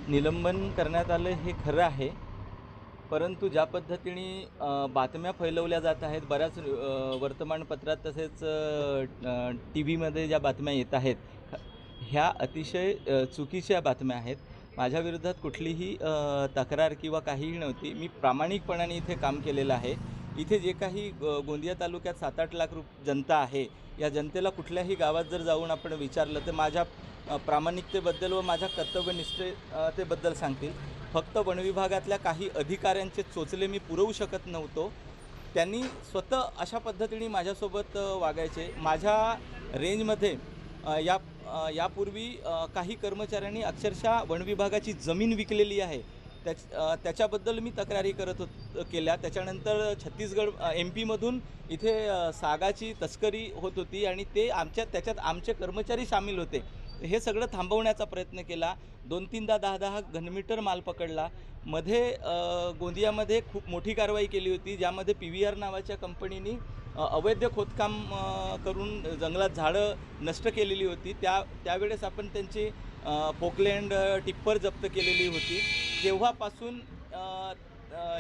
निलंबन करण्यात आलं हे खरं आहे, परंतु ज्या पद्धतीने बातम्या फैलवल्या जात आहेत, बऱ्याच वर्तमानपत्रात तसेच टी व्हीमध्ये ज्या बातम्या येत आहेत, ह्या अतिशय चुकीच्या बातम्या आहेत. माझ्या विरोधात कुठलीही तक्रार किंवा काहीही नव्हती. मी प्रामाणिकपणाने इथे काम केलेलं आहे. इथे जे काही गोंदिया तालुक्यात 7-8 लाख जनता आहे, या जनतेला कुठल्याही गावात जर जाऊन आपण विचारलं तर माझ्या प्रामाणिकतेबद्दल व माझ्या कर्तव्यनिष्ठतेबद्दल सांगतील. फक्त वनविभागातल्या काही अधिकाऱ्यांचे चोचले मी पुरवू शकत नव्हतो. त्यांनी स्वतः अशा पद्धतीने माझ्यासोबत वागायचे. माझ्या रेंजमध्ये यापूर्वी काही कर्मचाऱ्यांनी अक्षरशः वनविभागाची जमीन विकलेली आहे. त्याच्याबद्दल मी तक्रारी केल्या. त्याच्यानंतर छत्तीसगड MP मधून इथे सागाची तस्करी होत होती आणि त्याच्यात आमचे कर्मचारी सामील होते. हे सगळं थांबवण्याचा प्रयत्न केला. 2-3दा 10-10 घनमीटर माल पकडला. मध्ये गोंदियामध्ये खूप मोठी कारवाई केली होती, ज्यामध्ये PVR नावाच्या कंपनीनी अवैध खोदकाम करून जंगलात झाडं नष्ट केलेली होती. त्यावेळेस आपण त्यांची पोकलँड टिप्पर जप्त केलेली होती. तेव्हापासून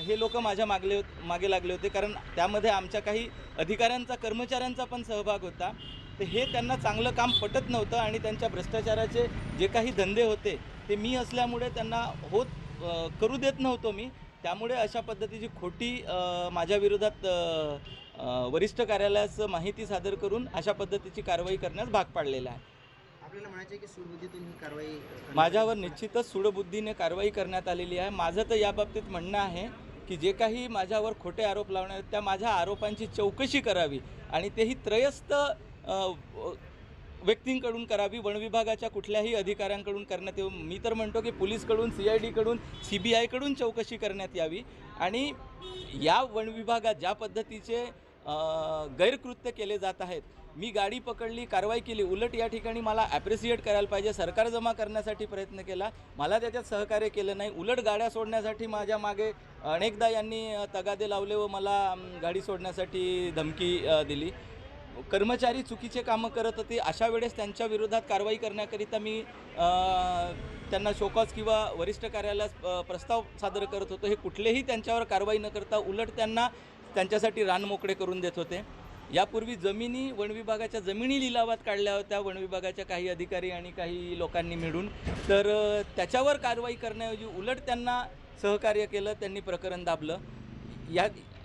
हे लोक माझ्या मागे लागले होते, कारण त्यामध्ये आमच्या काही अधिकाऱ्यांचा कर्मचाऱ्यांचा पण सहभाग होता. तर हे त्यांना चांगलं काम पटत नव्हतं आणि त्यांच्या भ्रष्टाचाराचे जे काही धंदे होते ते मी असल्यामुळे त्यांना करू देत नव्हतो मी. त्यामुळे अशा पद्धतीची खोटी माझ्या विरोधात वरिष्ठ कार्यालयास माहिती सादर करून अशा पद्धतीची कारवाई करण्यास भाग पाडलेला आहे. आपल्याला म्हणायचे की सूडबुद्धीतून ही कारवाई माझ्यावर निश्चितच सूडबुद्धीने कारवाई करण्यात आलेली आहे. माझं तर याबाबतीत म्हणणं आहे की जे काही माझ्यावर खोटे आरोप लावणार त्या माझ्या आरोपांची चौकशी करावी आणि तेही त्रयस्थ व्यक्तींकडून करावी. वनविभागाच्या कुठल्याही अधिकाऱ्यांकडून करण्यात येऊ. मी तर म्हणतो की पोलीसकडून, CID कडून, CBI कडून चौकशी करण्यात यावी. आणि या वनविभागात ज्या पद्धतीचे गैरकृत्य केले जात आहेत, मी गाडी पकडली, कारवाई केली, उलट या ठिकाणी मला ॲप्रिसिएट करायला पाहिजे. सरकार जमा करण्यासाठी प्रयत्न केला, मला त्याच्यात सहकार्य केलं नाही. उलट गाड्या सोडण्यासाठी माझ्या मागे अनेकदा यांनी तगादे लावले व मला गाडी सोडण्यासाठी धमकी दिली. कर्मचारी चुकीचे कामं करत होते, अशा वेळेस त्यांच्या विरोधात कारवाई करण्याकरिता मी त्यांना शोकॉज किंवा वरिष्ठ कार्यालयास प्रस्ताव सादर करत होतो. हे कुठलेही त्यांच्यावर कारवाई न करता उलट त्यांच्यासाठी रान मोकळे करून देत होते. यापूर्वी वनविभागाच्या जमिनी लिलावात काढल्या होत्या वनविभागाच्या काही अधिकारी आणि काही लोकांनी मिळून. तर त्याच्यावर कारवाई करण्याऐवजी उलट त्यांना सहकार्य केलं, त्यांनी प्रकरण दाबलं.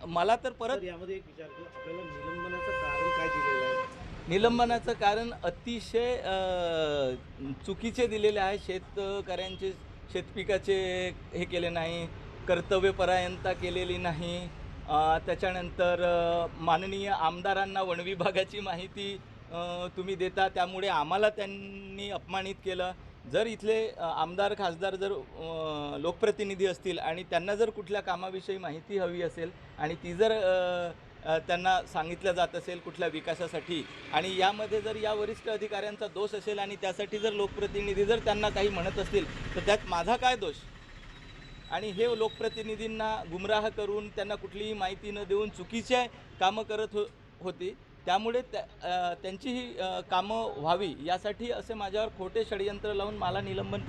मला तर परत यामध्ये एक विचारतो, आपल्याला निलंबनाचं कारण काय दिलेलं आहे? निलंबनाचं कारण अतिशय चुकीचे दिलेले आहे. शेतकऱ्यांचे शेतपिकाचे हे केले नाही, कर्तव्यपरायणता केलेली नाही. त्याच्यानंतर माननीय आमदारांना वनविभागाची माहिती तुम्ही देता, त्यामुळे आम्हाला त्यांनी अपमानित केलं. जर इथले आमदार खासदार जर लोकप्रतिनिधी असतील आणि त्यांना जर कुठल्या कामाविषयी माहिती हवी असेल आणि ती जर त्यांना सांगितलं जात असेल कुठल्या विकासासाठी आणि यामध्ये जर या वरिष्ठ अधिकाऱ्यांचा दोष असेल आणि त्यासाठी जर लोकप्रतिनिधी जर त्यांना काही म्हणत असतील तर त्यात माझा काय दोष? आणि हे लोकप्रतिनिधींना गुमराह करून त्यांना कुठलीही माहिती न देऊन चुकीचे कामं करत होती. त्यामुळे त्यांची ही कामं व्हावी यासाठी असे माझ्यावर खोटे षडयंत्र लावून मला निलंबन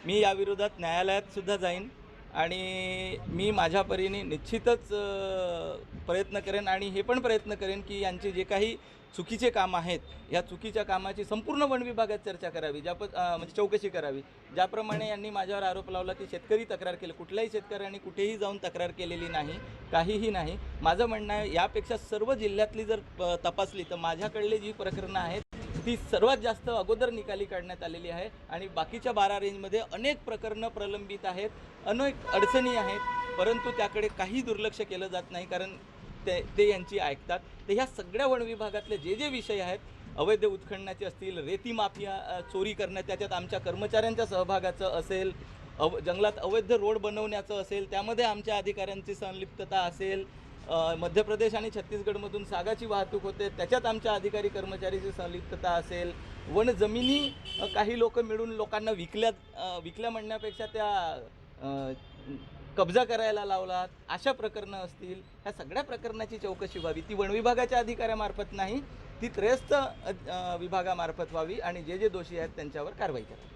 मी याविरोधात न्यायालयात सुद्धा जाईन आणि मी माझ्या परीने निश्चितच प्रयत्न करेन आणि हे पण प्रयत्न करेन की यांचे जे काही चुकीचे काम आहेत या चुकीच्या कामाची संपूर्ण वनविभागात चर्चा करावी, म्हणजे चौकशी करावी. ज्याप्रमाणे यांनी माझ्यावर आरोप लावला की शेतकरी तक्रार केली, कुठल्याही शेतकऱ्यांनी कुठेही जाऊन तक्रार केलेली नाही, काहीही नाही. माझं म्हणणं आहे यापेक्षा सर्व जिल्ह्यातली जर तपासली तर माझ्याकडली जी प्रकरणं आहेत ती सर्वात जास्त अगोदर निकाली काढण्यात आलेली आहे आणि बाकीच्या 12 रेंजमध्ये अनेक प्रकरणं प्रलंबित आहेत, अनेक अडचणी आहेत, परंतु त्याकडे काही दुर्लक्ष केलं जात नाही, कारण ते यांची ऐकतात. तर ह्या सगळ्या वनविभागातले जे विषय आहेत, अवैध उत्खननाचे असतील, रेती माफिया चोरी करणं त्याच्यात आमच्या कर्मचाऱ्यांच्या सहभागाचं असेल, जंगलात अवैध रोड बनवण्याचं असेल त्यामध्ये आमच्या अधिकाऱ्यांची संलिप्तता असेल, मध्य प्रदेश आणि छत्तीसगडमधून सागाची वाहतूक होते त्याच्यात आमच्या अधिकारी कर्मचारीची संलिप्तता असेल, वन जमिनी काही लोक मिळून लोकांना विकल्या म्हणण्यापेक्षा त्या कब्जा करायला लावलात, अशा प्रकरणं असतील. ह्या सगळ्या प्रकरणाची चौकशी व्हावी. ती वनविभागाच्या अधिकाऱ्यामार्फत नाही, ती त्रयस्थ विभागामार्फत व्हावी आणि जे दोषी आहेत त्यांच्यावर कारवाई करावी.